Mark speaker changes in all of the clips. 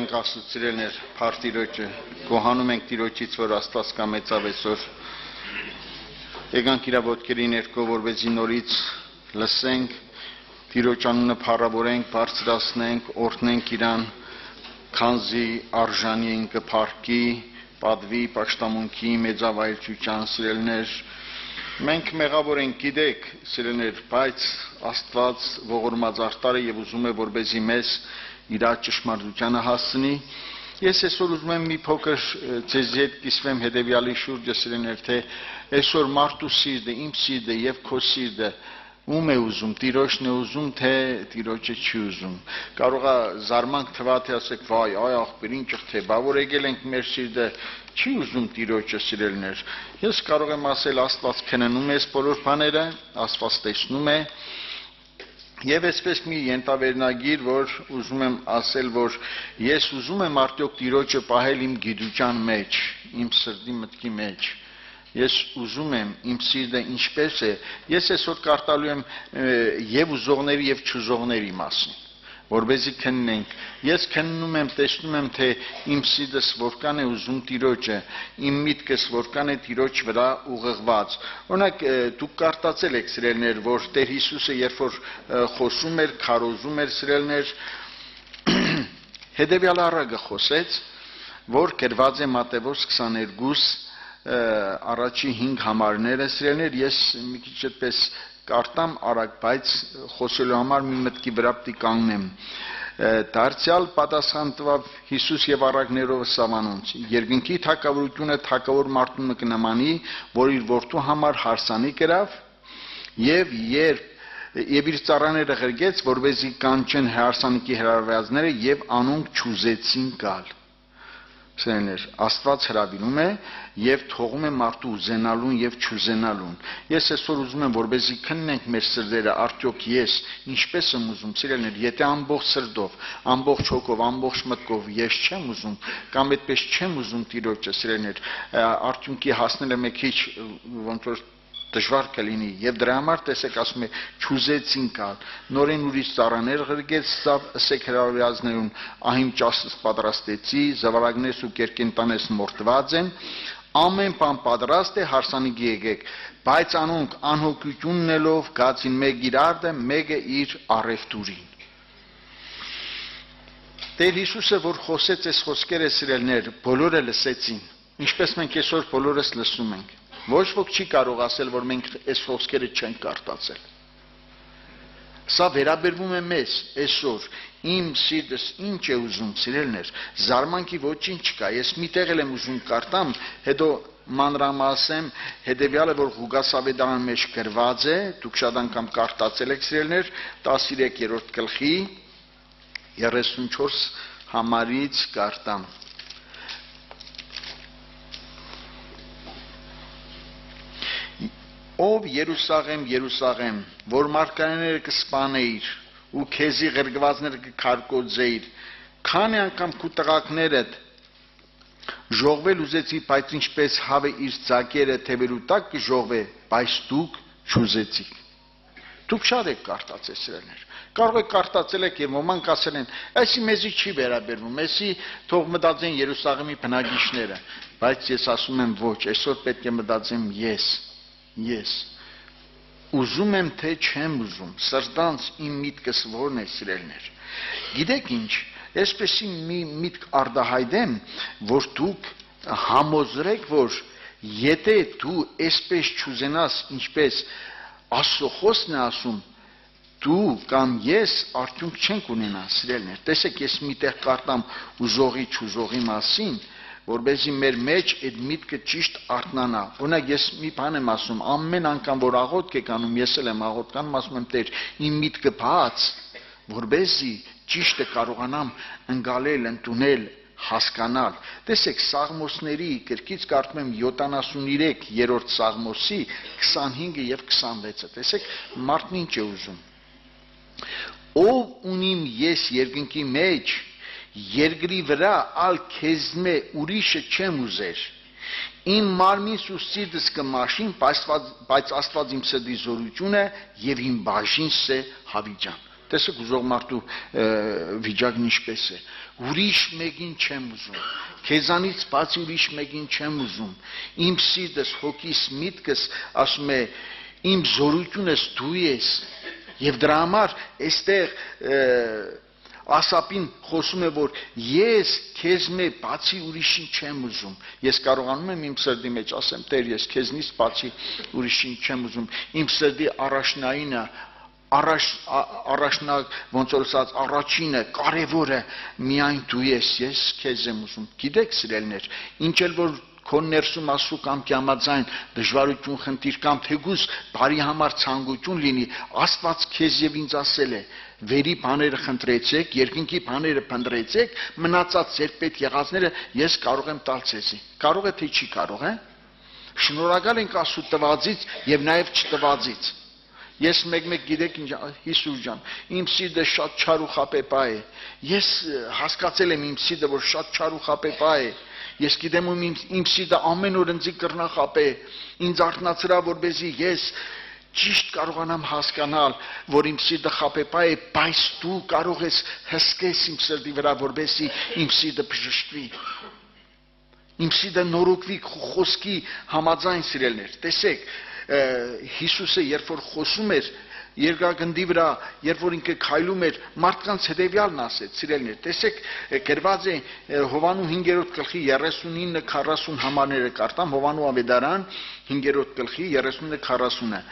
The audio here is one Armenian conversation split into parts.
Speaker 1: ենք Աստծո սիրելիներ, փառք Տիրոջը, գոհանում ենք Տիրոջից, որ Աստված կամեցավ այսօր։ Եկանք իր ոտքերի ներքո, որպեսզի նորից լսենք, Տիրոջ անունը փառավորենք, բարձրացնենք, օրհնենք իրան, քանզի արժանի են կփառքի, պատվի, պաշտամունքի, մեծավայելչության սիրելիներ։ Մենք մեղավոր ենք, գիտեք, սիրելիներ, բայց Աստված ողորմած արտար է եւ ուզում է, որպեսզի մեզ իր ճշմարտությանը հասցնի։ Ես այսօր ուզում եմ մի փոքր ձեզ հետ կիսվեմ հետեւյալի շուրջը, սիրելիներ, թե այսօր մարդու սիրտը, իմ սիրտը եւ քո սիրտը ում է ուզում, Տիրոջն է ուզում, թե Տիրոջը չի ուզում։ Կարող է զարմանք թվա, թե ասեք, վայ, այ աղբեր, ինչ թե, բա որ եկել ենք մեր սիրտը չի ուզում Տիրոջը, սիրելիներ։ Ես կարող եմ ասել, Աստված քննում է այս բոլոր բաները, Աստված տեսնում է։ Եվ այսպես մի ենթավերնագիր, որ ուզում եմ ասել, որ ես ուզում եմ արդյոք Տիրոջը պահել իմ գիտության մեջ, իմ սրտի մտքի մեջ։ Ես ուզում եմ իմ սիրտը ինչպես է, ես այսօր կարդալու եմ եւ ուզողների եւ չուզողների մասին, որպեսզի քննենք։ Ես քննում եմ, տեսնում եմ, թե իմ սիրտս որքան է ուզում Տիրոջը, իմ միտքս որքան է Տիրոջ վրա ուղղված։ Օրինակ, դուք կարդացել եք, սիրելիներ, որ Տեր Հիսուսը երբ որ խոսում էր, քարոզում էր, սիրելիներ, հետեւյալ առակը խոսեց, որ գրված է Մատթեոս 22 առաջի 5 համարները, սիրելիներ, ես մի քիչ այդպես կարդամ արագ, բայց խոսելու համար մի մտքի վրա պիտի կանգնեմ։ Դարձյալ պատասխան տվավ Հիսուս եւ առակներով սավանոնց. երկնքի թագավորությունը թագավոր մարդու կնմանի, որ իր որդու համար հարսանի կրավ եւ իր ծառաները ղրգեց, որպեսզի կանչեն հարսանիքի հրավիրածները եւ անոնք չուզեցին գալ։ Սիրելիներ, Աստված հրավիրում է եւ թողում է մարդու ուզենալուն եւ չուզենալուն։ Ես այսօր ուզում եմ, որպեսզի քննենք մեր սրտերը, արդյոք ես ինչպես եմ ուզում, սիրելիներ, եթե ամբողջ սրտով, ամբողջ հոգով, ամբողջ մտքով ես չեմ ուզում, կամ այդպես չեմ ուզում Տիրոջը, սիրելիներ, արդյունքի հասնել եմ քիչ ոնց որ դժվար կլինի եւ դրա համար տեսեք ասում է չուզեցին գալ նորեն ուրիշ ծառաներ ղրգեց ասեք հրավիրածներուն ահիմ ճաշս պատրաստեցի զավարակներս ու կերկենտանես մորտված են ամեն բան պատրաստ է հարսանիքի եկեք բայց անոնք անհոգություն ունելով գացին մեկ իր արտը մեկը իր առևտուրին Տեր Հիսուսը որ խոսեց այս խոսքերը սիրելներ բոլորը լսեցին ինչպես մենք այսօր բոլորս լսում ենք Ոչ ոք չի կարող ասել, որ մենք այս խոսքերը չենք կարդացել։ Սա վերաբերվում է մեզ, այսօր, իմ սիրտս ինչ է ուզում, սիրելիներ, զարմանքի ոչինչ չկա, ես միտեղ եմ ուզում կարդամ, հետո մանրամասեմ, հետևյալը, որ Ղուկաս ավետարանի մեջ գրված է, դուք շատ անգամ կարդացել եք, սիրելիներ, 13-րդ գլխի 34 համարից կարդամ։ Ով Երուսաղեմ, Երուսաղեմ, որ մարգարեները կսպանեիր ու քեզի ղրգվածները կքարկոծեիր, քանի անգամ քու տղակներդ ժողվել ուզեցի, բայց ինչպես հավը իր ծակերը թևելու տակ կժողվե, բայց դուք չուզեցիք։ Դուք շատ եք կարդացել սիրելիներ։ Կարող եք կարդացել եք եւ ոմանք ասել են, այսի մեզի չի վերաբերվում, այսի թող մտածեն Երուսաղեմի բնակիչները, բայց ես ասում եմ ոչ, այսօր պետք է մտածեմ Ես ուզում եմ թե չեմ ուզում, սրտանց իմ միտքս որն է սիրելիներ։ Գիտեք ինչ, այսպեսի մի միտք արտահայտեմ, որ դուք համոզրեք, որ եթե դու այսպես չուզենաս, ինչպես Աստծո խոսքն է ասում, դու կամ ես արդյունք չենք ունենա, սիրելիներ։ Տեսեք, ես միտեղ կարդամ ուզողի չուզողի մասին, որպեսզի մեր մեջ այդ միտքը ճիշտ արթնանա։ Օրինակ ես մի բան եմ ասում, ամեն անգամ որ աղոթք եք անում, ես էլ եմ աղոթք անում, ասում եմ Տեր, իմ միտքը բաց, որպեսզի ճիշտը կարողանամ ընկալել, ընդունել, հասկանալ։ Տեսեք, Սաղմոսների գրքից կարդում եմ 73-րդ Սաղմոսի 25-ը եւ 26-ը։ Տեսեք, մարդն ինչ է ուզում։ Ով ունիմ ես երկնքի մեջ Երկրի վրա ալ քեզմե ուրիշը չեմ ուզեր Իմ մարմինս ու սիրտս կմաշին, բայց Աստված իմ սրտի զորությունը եւ իմ բաժինս է հավիճան։ տեսեք ուզող մարդու վիճակն ինչպես է։ Ուրիշ մեկին չեմ ուզում։ Քեզանից բացի ուրիշ մեկին չեմ ուզում։ Իմ սիրտս, հոգիս, միտքս ասում է իմ զորությունս դու ես։ Եվ դրա համար այստեղ Ասապին խոսում է, որ ես քեզ մե բացի ուրիշին չեմ ուզում։ Ես կարողանում եմ իմ սրտի մեջ ասեմ, Տեր, ես քեզնից բացի ուրիշին չեմ ուզում։ Իմ սրտի առաջնայինը, ոնց որ ասած, առաջինը, կարևորը միայն դու ես քեզ եմ ուզում։ Գիտեք, սիրելիներ, ինչ էլ որ քո ներսում ասու կամ կամաձայն դժվարություն խնդիր կամ թեկուզ բարի համար ցանկություն լինի, Աստված քեզ եւ ինձ ասել է. Վերի բաները խնդրեցեք, երկինքի բաները փնտրեցեք, մնացած ձեր պետ եղածները ես կարող եմ տալ ցեզի։ Կարող է թե չի կարող, հա։ Շնորհակալ ենք Աստծո տվածից եւ նաեւ չտվածից։ Ես մեկ գիտեք ինչ Հիսուս ջան, իմ սիրտը շատ չար ու խապեպա է։ Ես հասկացել եմ իմ սիրտը, որ շատ չար ու խապեպա է։ Ես գիտեմ ու իմ սիրտը ամեն օր ինձ կրնախապե։ Ինձ արթնացրա, որպեսզի ես ճիշտ կարողանամ հասկանալ, որ իմ սիրտը խապեպա է, բայց դու կարող ես հսկես իմ սրտի վրա, որպեսզի իմ սիրտը բժշկվի։ Իմ սիրտը նորոգվի խոսքի համաձայն, սիրելներ։ Տեսեք, Հիսուսը երբ որ խոսում էր երկրագնդի վրա, երբ որ ինքը քայլում էր, մարդկանց հետևյալն ասեց, սիրելներ, տեսեք, գրված է Հովանու 5-րդ գլխի 39-40 համարները կարդամ, Հովանու ավետարան 5-րդ գլխի 39-40-ը։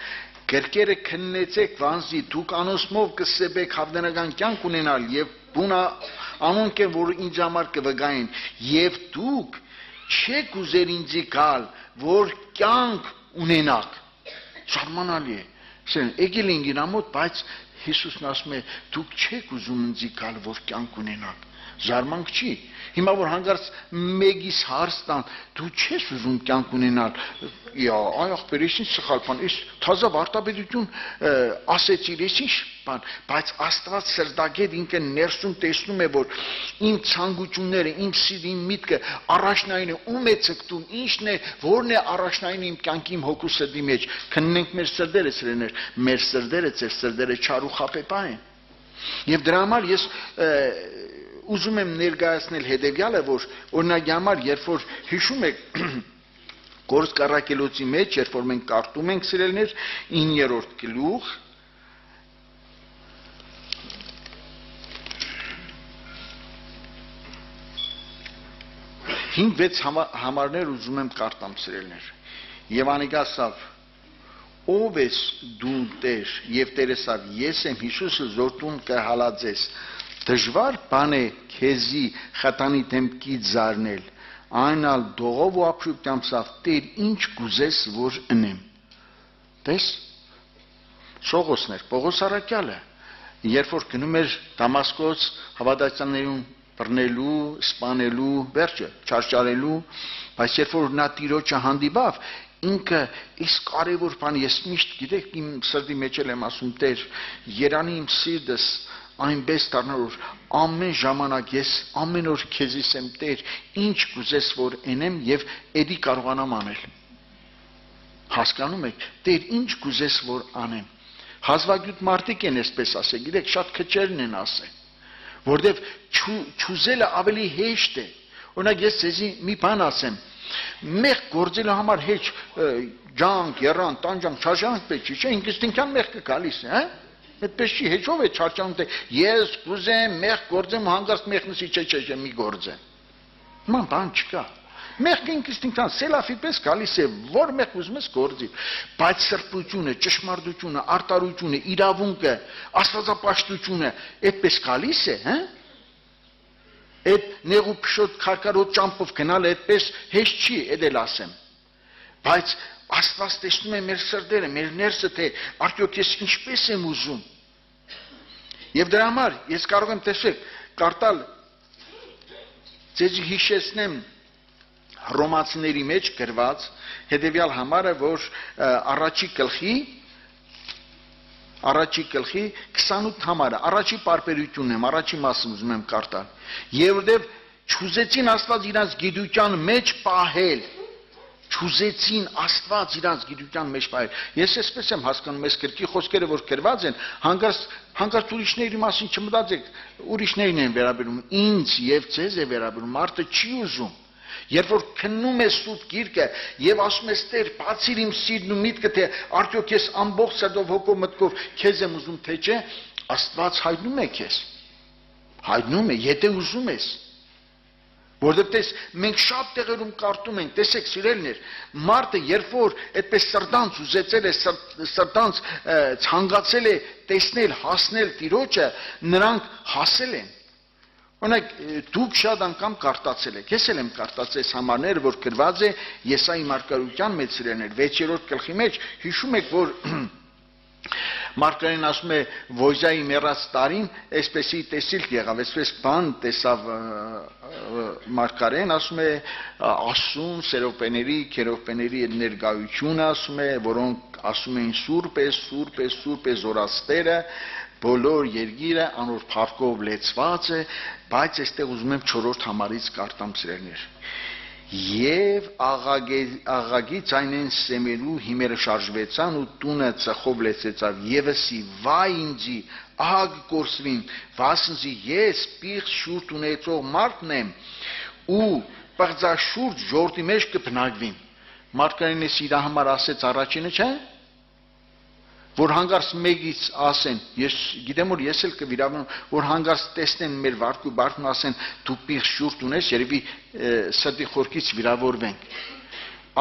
Speaker 1: Կերկերը քննեցեք վանզի, դուք անոսմով կսեբեք հավդենական կյանք ունենալ եւ բունա անոնք են, որ ինձ համար կվգային, եւ դուք չեք ուզեր ինձի գալ, որ կյանք ունենաք։ Զարմանալի է։ Եկել են իրամոտ, բայց Հիսուսն ասում է, դուք չեք ուզում ինձի գալ, որ կյանք ունենաք։ Զարմանք չի։ Հիմա որ հանգարց մեկից հարց տան, դու չես ուզում կյանք ունենալ, այ ախպեր, ես ինչ սխալ բան, ես թազա վարտաբերություն ասեցիր, ես ինչ բան, բայց Աստված սրտագետ ինքը ներսում տեսնում է, որ իմ ցանկությունները, իմ սիրտի, իմ միտքը առաջնային է, ում է ցկտում, ինչն է, որն է առաջնային իմ կյանքի, իմ հոգու սրտի մեջ։ Քննենք մեր սրտերը, սիրելիներ, մեր սրտերը, ձեր սրտերը չար ու խապեպա են։ Եվ դրա համար ես ուզում եմ ներկայացնել հետևյալը, որ օրինակի համար, երբ որ հիշում եք Գործ կառակելոցի մեջ, երբ որ մենք կարդում ենք, սիրելիներ, 9-րդ գլուխ, հինգ-վեց համարներ ուզում եմ կարդամ, սիրելիներ։ Եվ անիկա ասավ, ով ես դու Տեր, եւ Տերը ասավ, ես եմ Հիսուսը զորտուն կհալածես։ Դժվար բան է քեզի խտանի դեմքի զարնել, այնալ դողով ու ապշուկությամբ սավ, Տեր ինչ կուզես, որ ընեմ։ Տես, Սողոսներ, Պողոս առաքյալը, երբ որ գնում էր Դամասկոս հավատացյալներին բռնելու, սպանելու, վերջը, չարչարելու, բայց երբ որ նա Տիրոջը հանդիպավ, ինքը իսկ կարևոր բան, ես միշտ գիտեք իմ սրտի մեջ եմ ասում, Տեր, երանի իմ սիրտս այնպես դառնա, որ ամեն ժամանակ ես ամեն օր քեզից եմ, Տեր, ինչ կուզես որ ընեմ եւ էդի կարողանամ անել։ Հասկանում եք, Տեր, ինչ կուզես որ անեմ։ Հազվագյուտ մարդիկ են այսպես ասել, գիտեք, շատ քչերն են ասել, որտեվ չուզելը ավելի հեշտ է։ Օրինակ ես ցեզի մի բան ասեմ, մեղ գործելու համար հեչ ջանք, երան, տանջանք, չարժանք պետք չի, չէ, ինքնստինքյան մեղքը գալիս է, հա։ Այդպես չի, հեչով է չարչանում, թե ես կուզեմ, մեղ գործեմ, հանգարց մեղնսի չէ, մի գործեմ։ Ման բան չկա։ Մեղքը ինքնստինքյան սելավի պես գալիս է, որ մեղ ուզում ես գործի, բայց սրբությունը, ճշմարտությունը, արտարությունը, իրավունքը, աստվածապաշտությունը այդպես գալիս է, հա։ Այդ նեղուփշոտ քարկարոտ ճամփով գնալ այդպես հեշտ չի, էդել ասեմ։ Բայց Աստված տեսնում է մեր սրտերը, մեր ներսը, թե արդյոք ես ինչպես եմ ուզում։ Եվ դրա համար ես կարող եմ տեսեք, կարդալ ձեզ հիշեցնեմ Հռոմացիների մեջ գրված հետևյալ համարը, որ առաջի գլխի 28 համարը, առաջի պարբերությունն եմ, առաջի մասը ուզում եմ կարդալ։ Եվ որտեվ չուզեցին Աստված իրանց գիտության մեջ պահել, չուզեցին Աստված իրանց գիտության մեջ բայր։ Ես այսպես եմ հասկանում, այս գրքի խոսքերը որ գրված են, հանկարծ ուրիշների մասին չմտածեք, ուրիշներին են վերաբերում, ինձ եւ ձեզ է վերաբերում, մարդը չի ուզում։ Երբ որ քննում ես Սուրբ Գիրքը եւ ասում ես Տեր, բացիր իմ սիրտն ու միտքը, թե արդյոք ես ամբողջ սրտով հոգով մտքով քեզ եմ ուզում, թե չէ, Աստված հայտնում է քեզ։ Հայտնում է, եթե ուզում ես։ Որովհետեւ մենք շատ տեղերում կարդում ենք, տեսեք սիրելիներ, մարդը երբ որ այդպես սրտանց ուզեցել է, սրտանց ցանկացել է տեսնել, հասնել Տիրոջը, նրանք հասել են։ Օրինակ դուք շատ անգամ կարդացել եք, ես էլ եմ կարդացել այս համարները, որ գրված է Եսայի մարգարոության մեջ սիրելիներ, 6-րդ գլխի մեջ, հիշում եք, որ Մարգարեն ասում է Ոզիայի մեռած տարին այսպեսի տեսիլք եղավ, այսպես բան տեսավ Մարգարեն, ասում է ասում սերոպեների, քերոպեների ներկայությունը, ասում է, որոնք ասում էին սուրբ է, սուրբ է, սուրբ է Զորաստերը, բոլոր երկիրը անոր փառքով լեցված է, բայց այստեղ ուզում եմ 4-րդ համարից կարդամ սիրելիներ։ Եվ աղագի ցայնեն սեմերու հիմերը շարժվեցան ու տունը ծխով լեցեցավ եւսի վայ ինձի աղ կորսվին վասնզի ես պիղծ շուրջ ունեցող մարդն եմ ու պղծաշուրջ ժողովրդի մեջ կբնակվին։ Մարգարենը իր համար ասեց առաջինը, չէ՞, որ հանգարց մեկից ասեն, ես գիտեմ որ ես էլ կվիրավորեմ, որ հանգարց տեսնեն մեր վարկու բարդն ասեն դու պիղծ շուրջ ունես, երևի սրտի խորքից վիրավորվենք։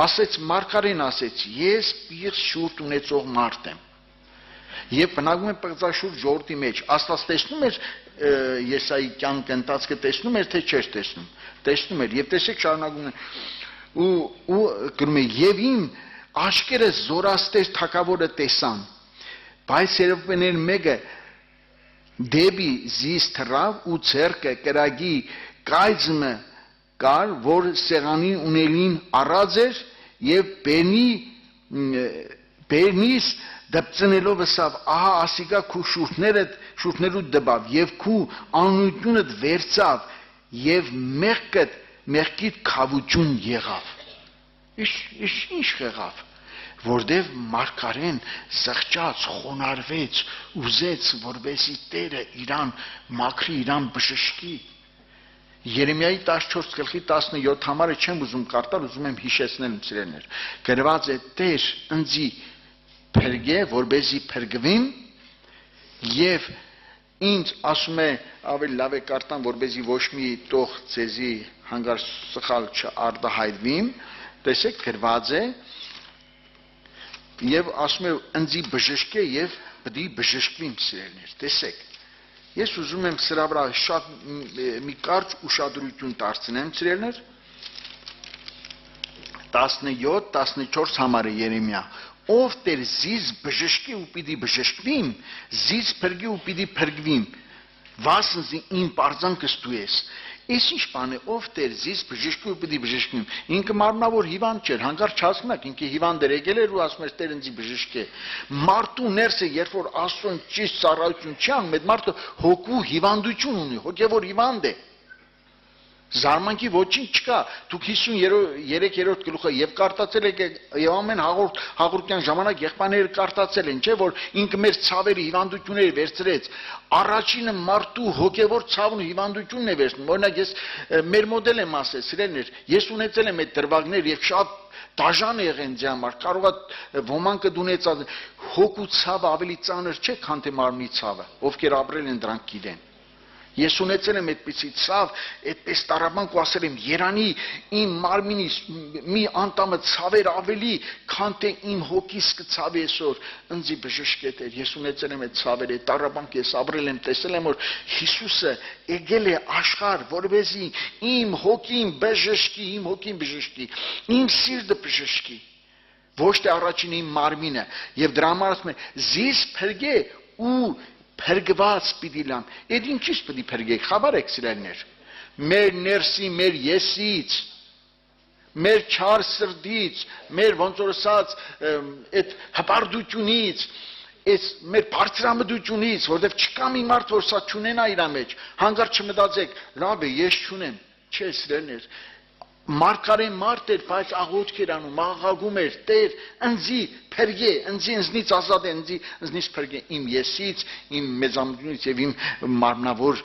Speaker 1: Ասեց Մարգարեն ասեց, ես պիղծ շուրջ ունեցող մարդ եմ։ Եվ բնակվում եմ պղծաշուրջ ժողովրդի մեջ։ Աստված տեսնում էր Եսայի կյանքը ընթացքը տեսնում էր, թե չէր տեսնում։ Տեսնում էր, եւ տեսեք շարունակում է ու գրում է եւ իմ աշկերը Զորաստեր թագավորը տեսան, բայց երբեներ մեկը դեպի զիս թռավ ու ցերկը կրագի կայծմը կար, որ սեղանի ունելին առած էր եւ բերնից դպցնելով ասավ, ահա ասիկա քու շուրթներու դբավ եւ քու անունությունդ վերցավ եւ մեղքիդ քավություն եղավ։ Ինչ եղավ, որտեվ Մարգարեն զղջաց, խոնարհվեց, ուզեց, որպեսզի Տերը իրան մաքրի, իրան բժշկի։ Երեմիայի 14 գլխի 17 համարը չեմ ուզում կարդալ, ուզում եմ հիշեցնել սիրելիներ։ Գրված է Տեր ինձի փրկե, որպեսզի փրկվեմ եւ ինձ ասում է ավելի լավ է կարդամ, որպեսզի ոչ մի տող ցեզի հանգար սխալ չարտահայտվիմ, տեսեք գրված է եւ ասում է ինձի բժշկե եւ պետք է բժշկվիմ սիրելիներ, տեսեք։ Ես ուզում եմ սրա վրա շատ մի կարճ ուշադրություն դարձնեմ սիրելիներ 17-14 համարը Երեմիա ով Տեր զիս բժշկի ու պիտի բժշկվիմ, զիս փրկի ու պիտի փրկվիմ, վասնզի իմ պարծանքս դու ես։ Ես ինչ բան է, ով Տեր զիս բժշկի ու պիտի բժշկվիմ։ Ինքը մարմնավոր հիվանդ չէր, հանկարծ չհասկնաք, ինքը հիվանդ էր եկել էր ու ասում էր Տեր ինձ բժշկե։ Մարդու ներսը, երբ որ Աստծուն ճիշտ ծառայություն չի անում, այդ մարդը հոգու հիվանդություն ունի, հոգևոր հիվանդ է։ Զարմանքի ոչինչ չկա, դուք 53-րդ գլուխը եւ կարդացել եք եւ ամեն հաղորդության ժամանակ եղբայրները կարդացել են, չէ՞ որ ինքը մեր ցավերի հիվանդությունները վերցրեց։ Առաջինը մարդու հոգեվոր ցավն ու հիվանդությունն է վերցնում։ Օրինակ ես մեր մոդել եմ ասել, սիրելիներ, ես ունեցել եմ այդ դրվագներ եւ շատ դաժան եղեն ձեր համար։ Կարող է ոմանք դունեցած հոգու ցավը ավելի ծանր չէ, քան թե մարմնի ցավը, ովքեր ապրել են դրանք գիտեն։ Ես ունեցել եմ այդպիսի ցավ, այդպես տարաբանք ու ասել եմ Երանի իմ մարմինից մի անդամը ցավեր ավելի, քան թե իմ հոգիս կցավի այսօր, ինձի բժշկե Տեր, ես ունեցել եմ այդ ցավերը, տարաբանք ես ապրել եմ, տեսել եմ որ Հիսուսը եկել է աշխարհ, որովհետեւ իմ հոգին բժշկի, իմ հոգին բժշկի, իմ սիրտը բժշկի, ոչ թե առաջին իմ մարմինը, եւ դրա համար ասում է զիս փրկե ու փրկված պիտի լամ։ Այդ ինչից պիտի փրկեք, խաբար եք սիրելիներ։ Մեր ներսի, մեր եսից, մեր չար սրտից, մեր ոնց որ ասած այդ հպարտությունից, այս մեր բարձրամտությունից, որովհետև չկա մի մարդ, որ սա չունենա իր մեջ, հանգարց չմտածեք, լավ է, ես չունեմ, չէ սիրելիներ։ Մարգարեն մարդ էր, բայց աղոթք էր անում, աղաղակում էր, Տեր, ինձի փրկե, ինձնից ազատ է, ինձնից փրկե իմ եսից, իմ մեծամտությունից եւ իմ մարմնավոր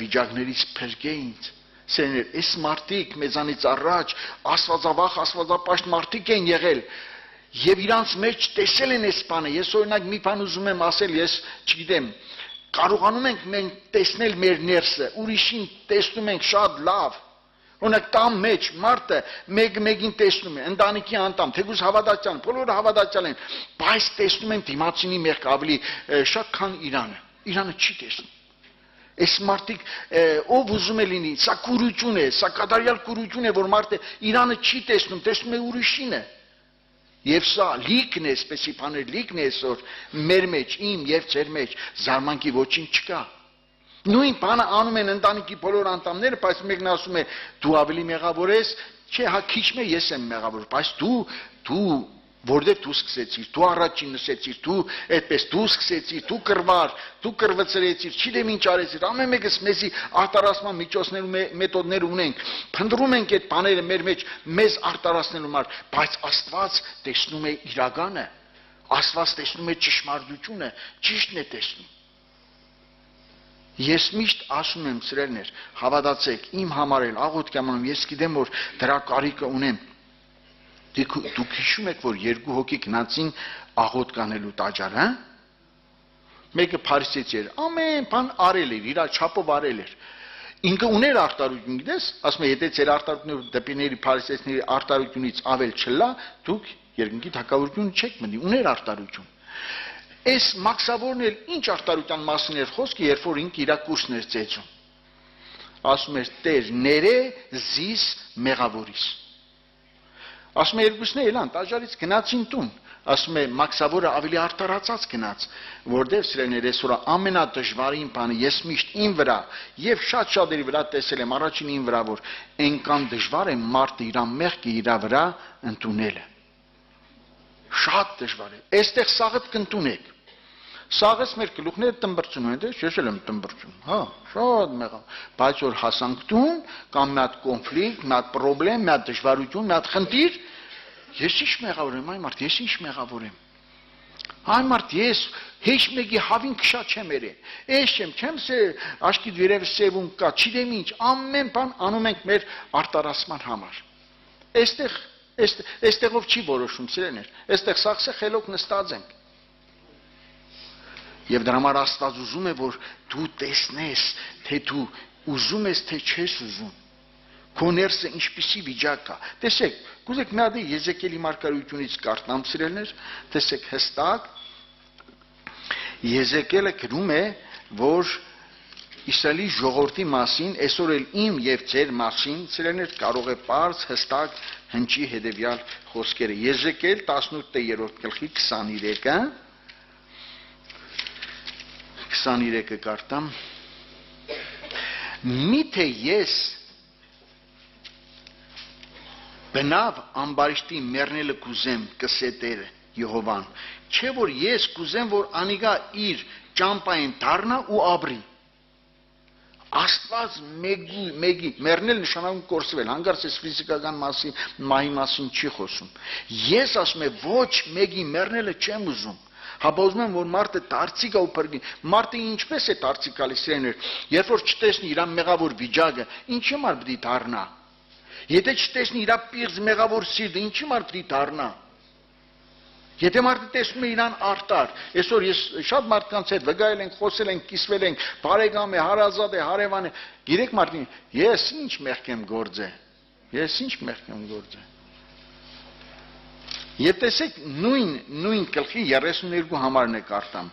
Speaker 1: վիճակներից փրկե ինձ։ Սերներ, այս մարդիկ մեզանից առաջ աստվածավախ, աստվածապաշտ մարդիկ են եղել եւ իրանց մեջ տեսել են այս բանը։ Ես օրինակ մի բան ուզում եմ ասել, ես չգիտեմ, կարողանում ենք մենք տեսնել մեր ներսը, ուրիշին տեսնում ենք շատ լավ։ Օրինակ տան մեջ մարդը մեկ-մեկին տեսնում է, ընտանիքի անդամ, թեկուզ հավատացյալ, բոլորը հավատացյալ են, բայց տեսնում են դիմացինի մեղք ավելի շատ քան Իրանը։ Իրանը չի տեսնում։ Այս մարդիկ ով ուզում է լինի, սա կուրություն է, սա կատարյալ կուրություն է, որ մարդը Իրանը չի տեսնում, տեսնում է ուրիշինը։ Եվ սա լիքն է, այսպեսի բաներ լիքն է այսօր մեր մեջ, իմ եւ ձեր մեջ, զարմանքի ոչինչ չկա։ Նույն բանը անում են ընտանիքի բոլոր անդամները, բայց մեկն ասում է դու ավելի մեղավոր ես, չէ, հա քիչ մե ես եմ մեղավոր, բայց դու որտեղ դու սկսեցիր, դու առաջին նշեցիր, դու այդպես դու սկսեցիր, դու կրվար, դու կրվծրեցիր, չգիտեմ ինչ արեցիր, ամեն մեկս մեզի արտարացման միջոցներ ու մեթոդներ ունենք, փնտրում ենք այդ բաները մեր մեջ մեզ արտարացնելու համար, բայց Աստված տեսնում է իրականը, Աստված տեսնում է ճշմարտությունը, ճիշտն է տեսնում։ Ես միշտ ասում եմ, սիրելիներ, հավատացեք, իմ համար էլ աղոթք եմ անում, ես գիտեմ, որ դրա կարիքը ունեմ։ Դուք հիշում եք, որ երկու հոգի գնացին աղոթք անելու տաճար, հա՞։ Մեկը փարիսեցի էր, ամեն բան արել էր, իր չափով արել էր։ Ինքը ուներ արտարություն, գիտես, ասում է, եթե ձեր արտարությունը դեպիների փարիսեցիների արտարությունից ավել չլա, դուք երկնքի թագավորություն չեք մտնի, ուներ արտարություն։ Այս մաքսավորն էլ ինչ արտարության մասին էր խոսքը, երբ որ ինքը իր կուրսն էր ծեծում։ Ասում էր, Տեր, ներե զիս մեղավորիս։ Ասում է, երկուսն էլ ան տաճարից գնացին տուն։ Ասում է, մաքսավորը ավելի արտարացած գնաց, որտեղ սիրելիներ այսօր ամենադժվարին բանը ես միշտ ին վրա եւ շատ-շատերի վրա տեսել եմ, առաջին ին վրա, որ այնքան դժվար է մարդը իր մեղքը իր վրա ընդունելը։ Շատ դժվար է։ Այստեղ սաղդ կընդունեք։ Սաղս մեր գլուխները տնբրծում են, ես էլ եմ տնբրծում, հա, շատ մեղավ, բայց որ հասանք տուն, կամ մի հատ կոնֆլիկտ, մի հատ պրոբլեմ, մի հատ դժվարություն, մի հատ խնդիր, ես ինչ մեղավոր եմ, այ մարդ, ես ինչ մեղավոր եմ։ Այ մարդ, ես հեչ մեկի հավին քշա չեմ երեն, ես չեմ աշկիդ վերևս սևուն կա, չգիտեմ ինչ, ամեն բան անում ենք մեր արտարացման համար։ Այստեղով չի որոշում, սիրելիներ, այստեղ սաղսե խելոք նստած ենք։ Եվ դրա համար Աստված ուզում է, որ դու տեսնես, թե դու ուզում ես, թե չես ուզում։ Քո ներսը ինչպիսի վիճակ կա։ Տեսեք, կուզեք մի հատ Եզեկիելի մարգարեությունից կարդամ, սիրելիներ, տեսեք հստակ Եզեկիելը գրում է, որ Իսրայելի ժողովրդի մասին, այսօր էլ իմ եւ ձեր մասին, սիրելիներ, կարող է պարզ հստակ հնչի հետեւյալ խոսքերը։ Եզեկիել 18-րդ գլխի 23-ը կարդամ։ Միթե ես բնավ ամբարիշտի մեռնելը կուզեմ կսետերը Եհովան, չէ որ ես կուզեմ, որ անիգա իր ճամպային դառնա ու ապրի։ Աստված մեգի մեռնել նշանակում կորսվել, հանկարծ այս ֆիզիկական մահի մասին չի խոսում։ Ես ասում եմ, ոչ մեգի մեռնելը չեմ ուզում։ Հապա ուզում եմ, որ մարդը դարձի գա ու փրկի։ Մարդը ինչպես է դարձի գալիս իրեներ, երբ որ չտեսնի իր մեղավոր վիճակը, ինչի համար պիտի դառնա։ Եթե չտեսնի իր պիղծ մեղավոր սիրտը, ինչի համար պիտի դառնա։ Եթե մարդը տեսնում է իրան արտար, այսօր ես շատ մարդկանց հետ վգայել ենք, խոսել ենք, կիսվել ենք, բարեկամ է, հարազատ է, հարևան է, գիտեք մարդին, ես ինչ մեղք եմ գործել։ Ես ինչ մեղք եմ գործել։ Եվ տեսեք նույն գլխի 32 համարն է կարդամ։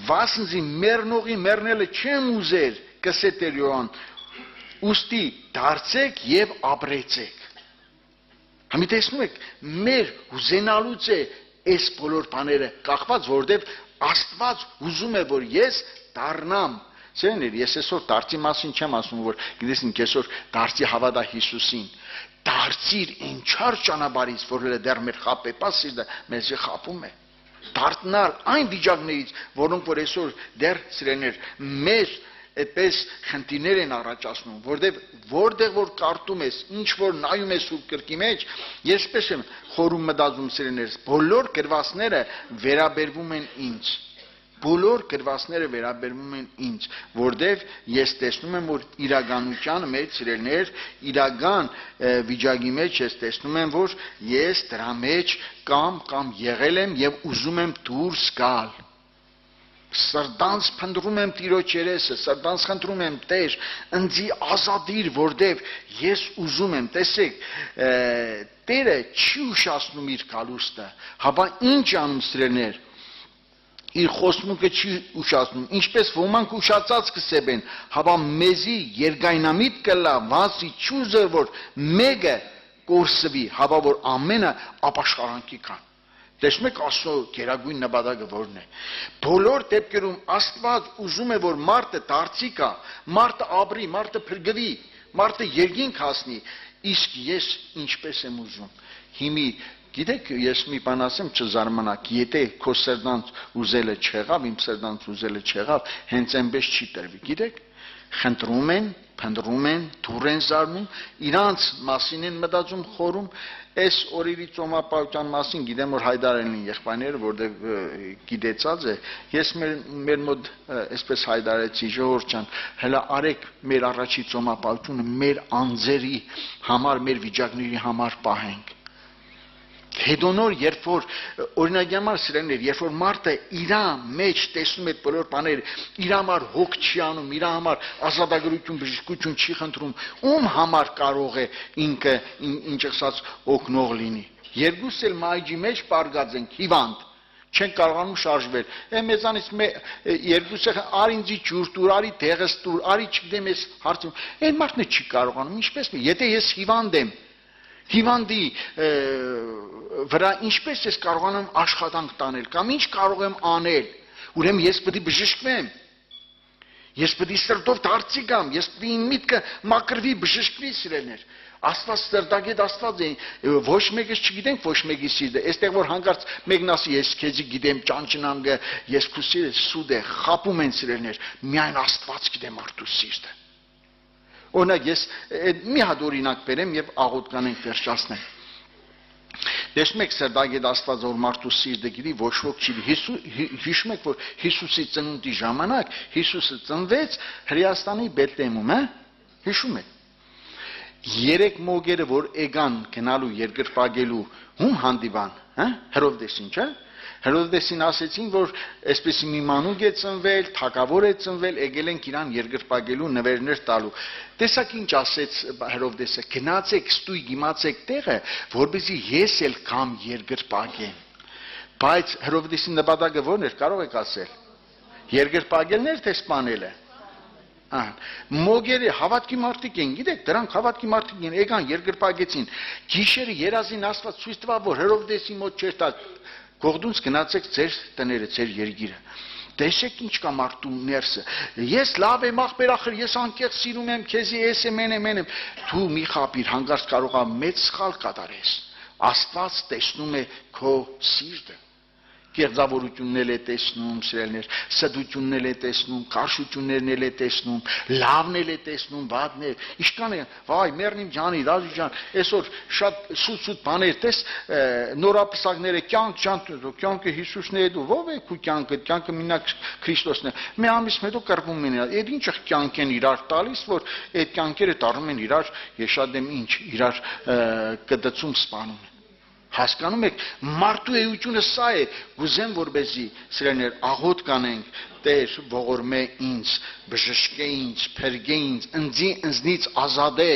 Speaker 1: Վասնզի մեռնողի մեռնելը չեմ ուզեր, կսետեր Յոհան, ուստի դարձեք եւ ապրեցեք։ Համի տեսնում եք, մեր ուզենալուց է այս բոլոր բաները կախված, որովհետև Աստված ուզում է, որ ես դառնամ։ Սերներ, ես այսօր դարձի մասին չեմ ասում, որ գիտեսին այսօր դարձի հավատա Հիսուսին։ Դարձիր այն չար ճանապարհից, որը դեռ մեր խապեպաս սիրտը մեզ խապում է։ Դառնալ այն վիճակներից, որոնք որ այսօր դեռ սիրելիներ, մեր այդպես խնդիրներ են առաջացնում, որտեղ որ կարդում ես, ինչ որ նայում ես Սուրբ Գրքի մեջ, ես եմ խորում մտածում սիրելիներս, բոլոր գրվածները վերաբերվում են ինձ։ Բոլոր գրվածները վերաբերվում են ինձ, որտեղ ես տեսնում եմ, որ իրականության մեջ սիրելիներ, իրական վիճակի մեջ ես տեսնում եմ, որ ես դրա մեջ կամ եղել եմ եւ ուզում եմ դուրս գալ։ Սրտանց փնտրում եմ Տիրոջ երեսը, սրտանց խնդրում եմ Տեր, ինձ ազատիր, որտեղ ես ուզում եմ, տեսեք, Տերը չի ուշացնում իր գալուստը, հապա ինչ անում սիրելիներ, իր խոսմունքը չի ուշացնում, ինչպես ոմանք ուշացած կսեբեն, հապա մեզի երգայնամիտ կլա, վասի չուզը, որ մեկը կորսվի, հապա որ ամենը ապաշխարանքի կան։ Տեսնում եք Աստծո գերագույն նպատակը որն է։ Բոլոր դեպքերում Աստված ուզում է, որ մարդը դարձի գա, մարդը ապրի, մարդը փրկվի, մարդը երկինք հասնի, իսկ ես ինչպես եմ ուզում։ Հիմի գիտեք, ես մի բան ասեմ, չզարմանաք, եթե քո սրտանց ուզելը չեղավ, իմ սրտանց ուզելը չեղավ, հենց այնպես չի տրվի, գիտեք։ Խնդրում են, փնտրում են, դուր են զարնում, իրանց մասին են մտածում, խորում, այս օրերի ծոմապահության մասին գիտեմ, որ հայտարարել են եղբայրները, որտեղ գիտեցած է, ես մեր մոտ այսպես հայտարարեցի, ժողովուրդ ջան, հələ արեք մեր առաջի ծոմապահությունը մեր անձերի համար, մեր վիճակների համար պահենք։ Հետո նոր, երբ որ օրինակի համար սիրելիներ, երբ որ մարդը իր մեջ տեսնում է այդ բոլոր բաները, իր համար հոգ չի անում, իր համար ազատագրություն, բժշկություն չի խնդրում, ում համար կարող է ինքը ինչ ասած օգնող լինի։ Երկուս էլ մայջի մեջ պարգած ենք, հիվանդ, չեն կարողանում շարժվել։ Մեզանից երկուսը արի ինձ ջուր տուր, արի դեղս տուր, արի չգիտեմ ես հարցում։ Այն մարդն չի կարողանում, ինչպես եթե ես հիվանդ եմ, հիվանդի վրա ինչպես ես կարողանում աշխատանք տանել կամ ինչ կարող եմ անել, ուրեմն ես պետք է բժշկվեմ, ես պետք է սրտով դարձի գամ, ես պետք է իմ միտքը մաքրվի, բժշկվի սիրելիներ։ Աստված սրտագետ Աստված է, ոչ մեկս չգիտենք ոչ մեկի սիրտը, այստեղ որ հանկարծ մեկն ասի ես քեզի գիտեմ ճանճնամ գը, ես քո սիրտը սուտ է, խապում են սիրելիներ, միայն Աստված գիտե մարդու սիրտը։ Օրինակ ես մի հատ օրինակ բերեմ եւ աղոթքանենք վերջացնենք։ Տեսնում եք սրտագետ Աստված որ մարդու սիրտը գիտի, ոչ ոք չի։ Հիշում եք որ Հիսուսի ծնունդի ժամանակ Հիսուսը ծնվեց Հրեաստանի Բեթլեհեմում, հիշում եք։ 3 մոգերը որ եկան գնալու երկրպագելու ում հանդիպան, Հերովդեսին, չէ՞։ Հերովդեսին ասեցին, որ այսպեսի մի մանուկ է ծնվել, թագավոր է ծնվել, եկել են իրան երկրպագելու նվերներ տալու։ Տեսակ ինչ ասեց Հերովդեսը, գնացեք ստույգ իմացեք տեղը, որպեսզի ես էլ կամ երկրպագեմ։ Բայց Հերովդեսի նպատակը ո՞րն էր, կարող եք ասել։ Երկրպագելն էր թե սպանելը։ Մոգերը հավատքի մարդիկ են, գիտեք, դրանք հավատքի մարդիկ են, եկան երկրպագեցին։ Գիշերը երազին Աստված ցույց տվավ, որ Հերովդեսի մոտ չէր տա Գողդունց գնացեք ձեր տները, ձեր երկիրը։ Տեսեք ինչ կա մարդու ներսը։ Ես լավ եմ ախպեր ախր, ես անկեղծ սիրում եմ քեզի, ես եմ, են եմ։ Դու մի խապիր, հանգարց կարող է մեծ սխալ կատարես։ Աստված տեսնում է քո սիրտը։ Կեղծավորությունն է տեսնում, սիրելիներ, սդությունն է տեսնում, կարշություններն է տեսնում, լավն է տեսնում, վատն է։ Իշքան է, վայ, մեռնիմ ջանի, Ռազի ջան, այսօր շատ սուտ բաներ տես, նորապսակները կյանքը Հիսուսն է դու, ո՞վ է քու կյանքը մինակ Քրիստոսն է։ Մի ամիս հետո կռվում են, այդ ինչ կյանք են իրար տալիս, որ այդ կյանքերը դառնում են իրար, ես շատ եմ ինչ, իրար կդծում սպանում։ Հասկանում եք, մարդու էությունը սա է, գուզեմ որպեսզի սիրելիներ աղոթք կանենք, Տեր ողորմե ինձ, բժշկե ինձ, փրկե ինձ, ինձնից ազատե,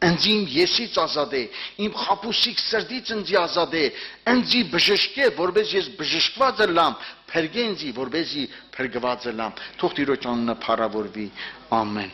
Speaker 1: ինձ իմ եսից ազատե, իմ խաբուսիկ սրտից ինձ ազատե, ինձ բժշկե, որպեսզի ես բժշկված լամ, փրկե ինձ, որպեսզի փրկված լամ։ Թող Տիրոջ անունը փառավորվի, ամեն։